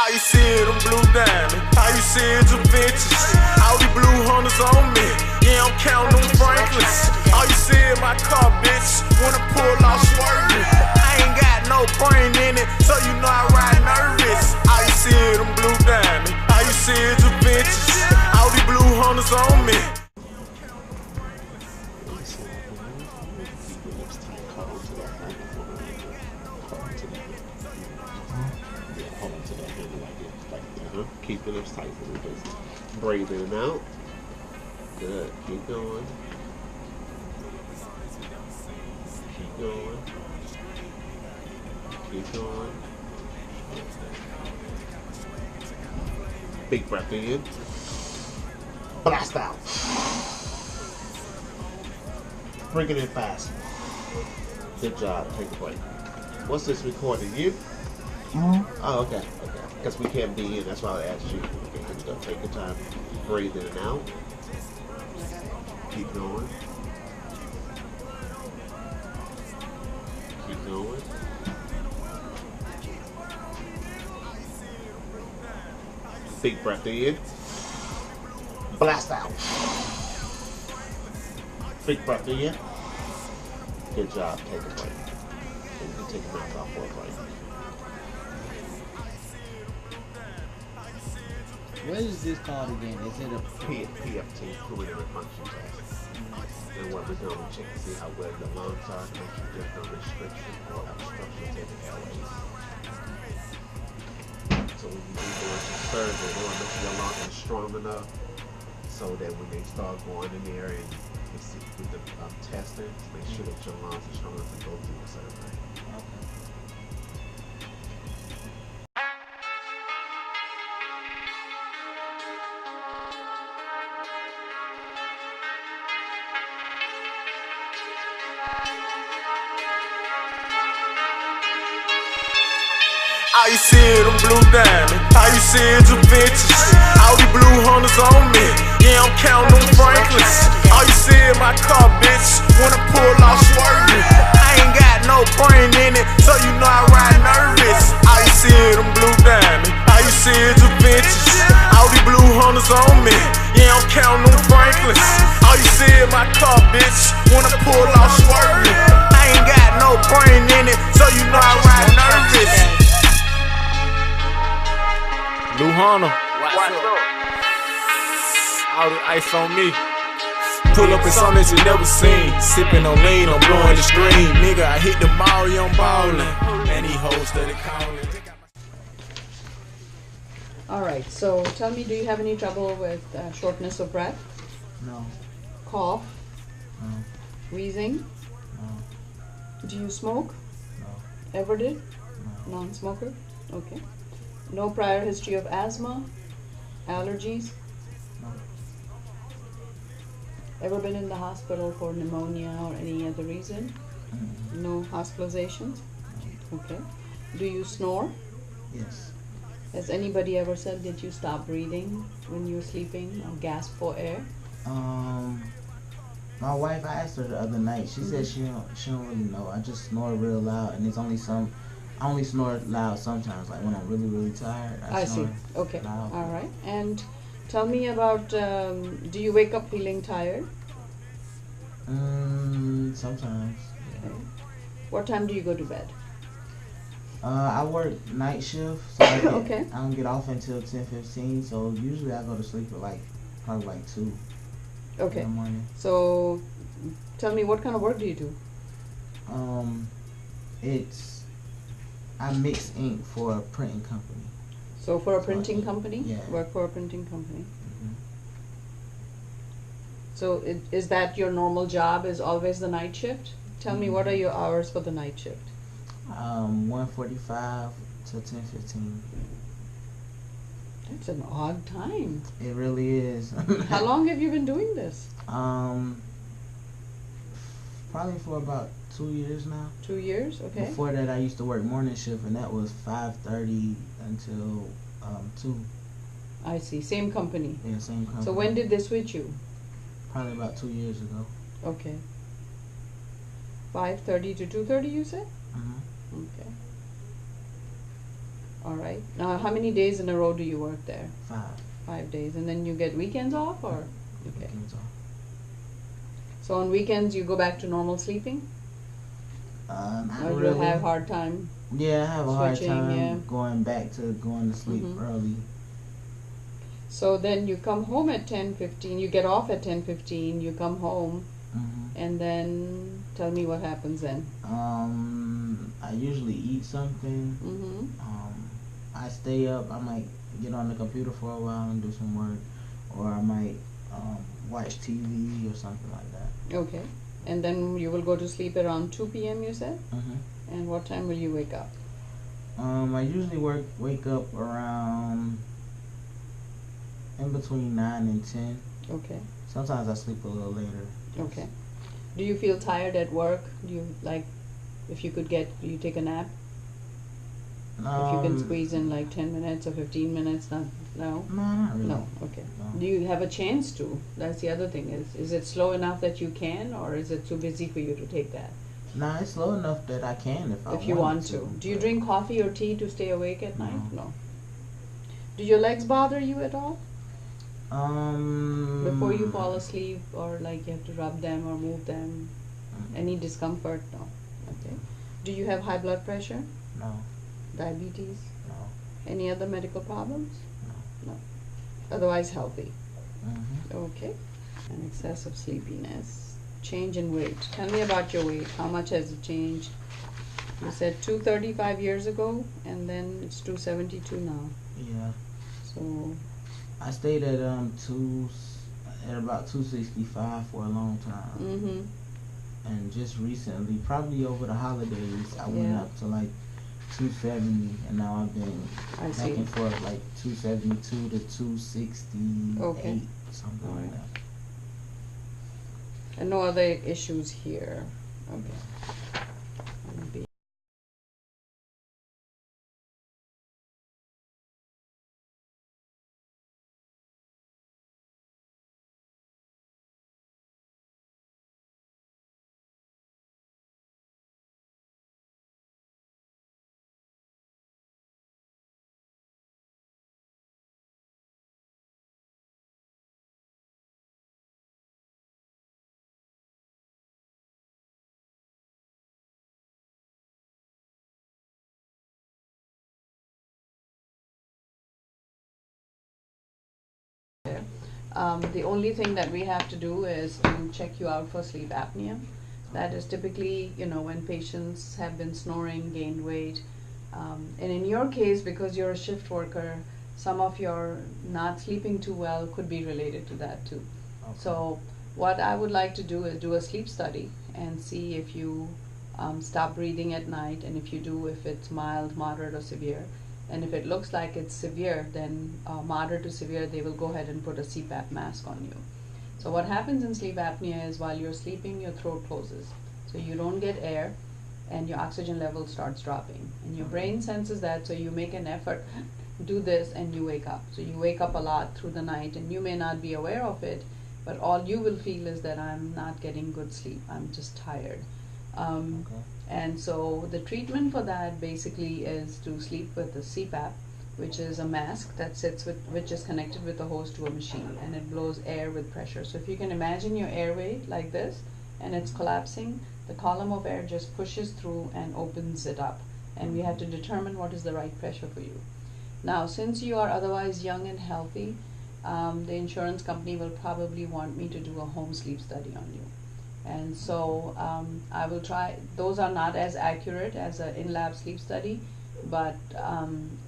All you see is them blue diamonds. All you see is the bitches. All these blue hunters on me. Yeah, I'm counting them Franklins. All you see is my car, bitch. Wanna pull off swerving. I ain't got no brain in it, so you know I ride nervous. All you see is them blue diamonds. All you see is the bitches. All these blue hunters on me. Keep your lips tight for me, just breathe in and out. Good. Keep going. Keep going. Keep going. Big breath in. Blast out. Bring it in fast. Good job. Take a break. What's this recording? You? Oh, okay. Because we can't be in, that's why I asked you. Okay, here we go. Take your time. Breathe in and out. Keep going. Keep going. Big breath in. Blast out. Big breath in. Good job. Take a break. So you can take your mouth off for a break. What is this called again? Is it a PFT, pulmonary function test? And what we're doing, we check to see how well your lungs are, to make sure there's no restriction or obstruction to the airways. So when you do going to surgery, they want to make sure your lungs are strong enough so that when they start going in there and you see with the testing, make sure that your lungs are strong enough to go through the surgery. okay? All you see is them blue diamonds. All you see is the bitches. All these blue hunters on me. Yeah, I'm counting them Franklins. All you see is my car, bitch. Wanna pull off swerving. I ain't got no brain in it, so you know I ride nervous. All you see is them blue diamonds. All you see is the bitches. All these blue hunters on me. Yeah, I'm counting them Franklins. All you see is my car, bitch. Wanna pull off swerving. I ain't got no brain in it, so you know I ride nervous. Blue Hunter, what's up? All the ice on me. Pull up in something that you never seen. Sipping on lean, I'm blowing the screen. Nigga, I hit the mall, I'm ballin'. And he hoes steady callin'. Alright, so tell me, do you have any trouble with shortness of breath, No. cough, No. wheezing? No. Do you smoke? No. Ever did? No. Non-smoker? Okay. No prior history of asthma, allergies? No. Ever been in the hospital for pneumonia or any other reason? Mm-mm. No hospitalizations? Okay. Do you snore? Yes. Has anybody ever said that you stop breathing when you're sleeping or gasp for air? My wife, I asked her the other night. She said she don't really know. I just snore real loud, and it's only I only snore loud sometimes, like when I'm really, really tired. I see. snore Okay. loud. All right. And tell me about, do you wake up feeling tired? Sometimes. Yeah. Okay. What time do you go to bed? I work night shift, so Okay. I don't get off until 10:15. So usually I go to sleep at probably 2 in Okay. the morning. So tell me, what kind of work do you do? I mix ink for a printing company. So for a printing company? Yeah. Work for a printing company. Mm-hmm. So is that your normal job, is always the night shift? Tell me, what are your hours for the night shift? 1:45 to 10:15. That's an odd time. It really is. How long have you been doing this? Probably for about 2 years now. 2 years? Okay. Before that, I used to work morning shift, and that was 5:30 until 2. I see. Same company. Yeah, same company. So when did they switch you? Probably about 2 years ago. Okay. 5:30 to 2:30, you said? Mhm. Okay. All right. Now, how many days in a row do you work there? 5. 5 days, and then you get weekends off, or okay. Weekends off. So on weekends you go back to normal sleeping, Not or you really. have hard time? Yeah, I have a hard switching, time yeah. going back to going to sleep Mhm. early. So then you come home at 10:15. You get off at 10:15. You come home, and then tell me what happens then. I usually eat something. Mm-hmm. I stay up. I might get on the computer for a while and do some work, or I might watch TV or something like that. Okay. And then you will go to sleep around 2 p.m. You said. Mhm. And what time will you wake up? I usually wake up around in between 9 and 10. Okay. Sometimes I sleep a little later. Okay. Do you feel tired at work? Do you like, if you could get, do you take a nap? If you can squeeze in like 10 minutes or 15 minutes, not, no? No, not really. No, okay. No. Do you have a chance to? That's the other thing. Is it slow enough that you can, or is it too busy for you to take that? Nah, it's slow enough that I can if I If you want to. Do you but- drink coffee or tea to stay awake at night? No. No. Do your legs bother you at all? Before you fall asleep, or like you have to rub them or move them? Any discomfort? No. Okay. Do you have high blood pressure? No, Diabetes? no. Any other medical problems? No. No. Otherwise healthy. Mm-hmm. Okay. And excessive sleepiness. Change in weight. Tell me about your weight. How much has it changed? You said 235 years ago, and then it's 272 now. Yeah, So, I stayed at about 265 for a long time, mm-hmm. and just recently, probably over the holidays, I went Yeah. up to like 270, and now I've been I back see. and forth like 272 to 268, Okay. something All like right. that. And no other issues here. Okay. Maybe. The only thing that we have to do is to check you out for sleep apnea. That is typically, when patients have been snoring, gained weight. And in your case, because you're a shift worker, some of your not sleeping too well could be related to that too. Okay. So what I would like to do is do a sleep study and see if you stop breathing at night, and if you do, if it's mild, moderate, or severe. And if it looks like it's severe, then moderate to severe, they will go ahead and put a CPAP mask on you. So what happens in sleep apnea is while you're sleeping, your throat closes. So you don't get air, and your oxygen level starts dropping. And your brain senses that, so you make an effort, do this, and you wake up. So you wake up a lot through the night, and you may not be aware of it, but all you will feel is that I'm not getting good sleep. I'm just tired. Okay. And so the treatment for that basically is to sleep with a CPAP, which is a mask that sits with, which is connected with a hose to a machine, and it blows air with pressure. So if you can imagine your airway like this, and it's collapsing, the column of air just pushes through and opens it up, and we have to determine what is the right pressure for you. Now, since you are otherwise young and healthy, the insurance company will probably want me to do a home sleep study on you. And so I will try. Those are not as accurate as an in-lab sleep study, but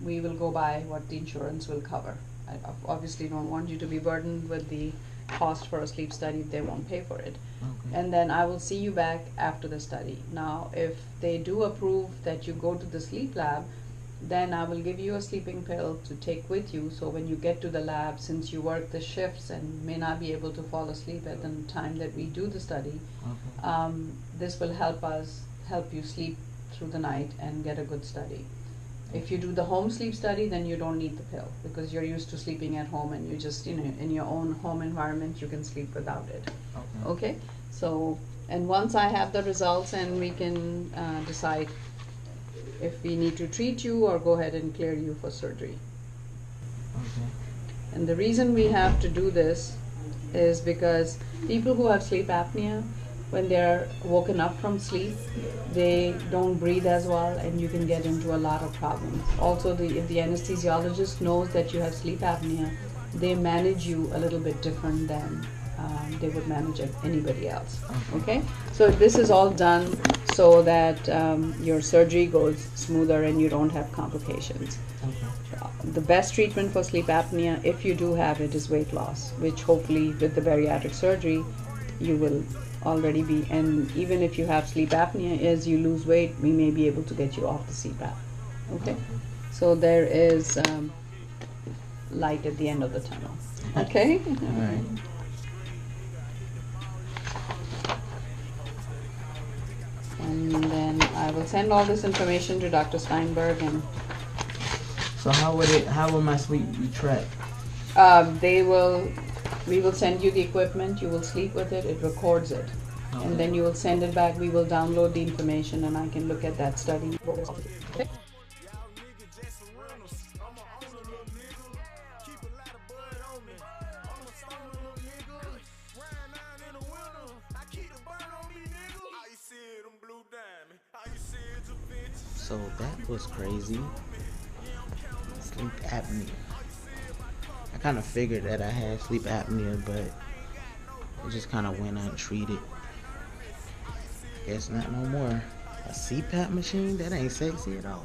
we will go by what the insurance will cover. I obviously don't want you to be burdened with the cost for a sleep study if they won't pay for it. Okay. And then I will see you back after the study. Now, if they do approve that you go to the sleep lab, then I will give you a sleeping pill to take with you, so when you get to the lab, since you work the shifts and may not be able to fall asleep at the time that we do the study, Okay. this will help you sleep through the night and get a good study. If you do the home sleep study, then you don't need the pill, because you're used to sleeping at home, and you just, in your own home environment, you can sleep without it. Okay. Okay? So, and once I have the results and we can decide if we need to treat you or go ahead and clear you for surgery. Okay. And the reason we have to do this is because people who have sleep apnea, when they're woken up from sleep, they don't breathe as well, and you can get into a lot of problems. Also, if the anesthesiologist knows that you have sleep apnea, they manage you a little bit different than they would manage anybody else. Okay? So this is all done so that your surgery goes smoother and you don't have complications. Okay. The best treatment for sleep apnea, if you do have it, is weight loss, which hopefully with the bariatric surgery you will already be. And even if you have sleep apnea, as you lose weight, we may be able to get you off the CPAP. Okay? So there is light at the end of the tunnel. Okay? All right. And then I will send all this information to Dr. Steinberg, and So how will my sleep be tracked? we will send you the equipment, you will sleep with it, it records it. Okay. And then you will send it back, we will download the information, and I can look at that study. Okay? So that was crazy. Sleep apnea. I kind of figured that I had sleep apnea, but it just kind of went untreated. Guess not no more. A CPAP machine? That ain't sexy at all.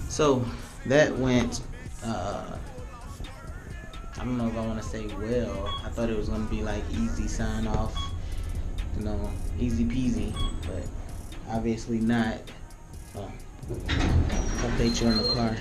So that went, I don't know if I want to say well. I thought it was going to be like easy sign off, you know, easy peasy, but obviously not. Update you in the car.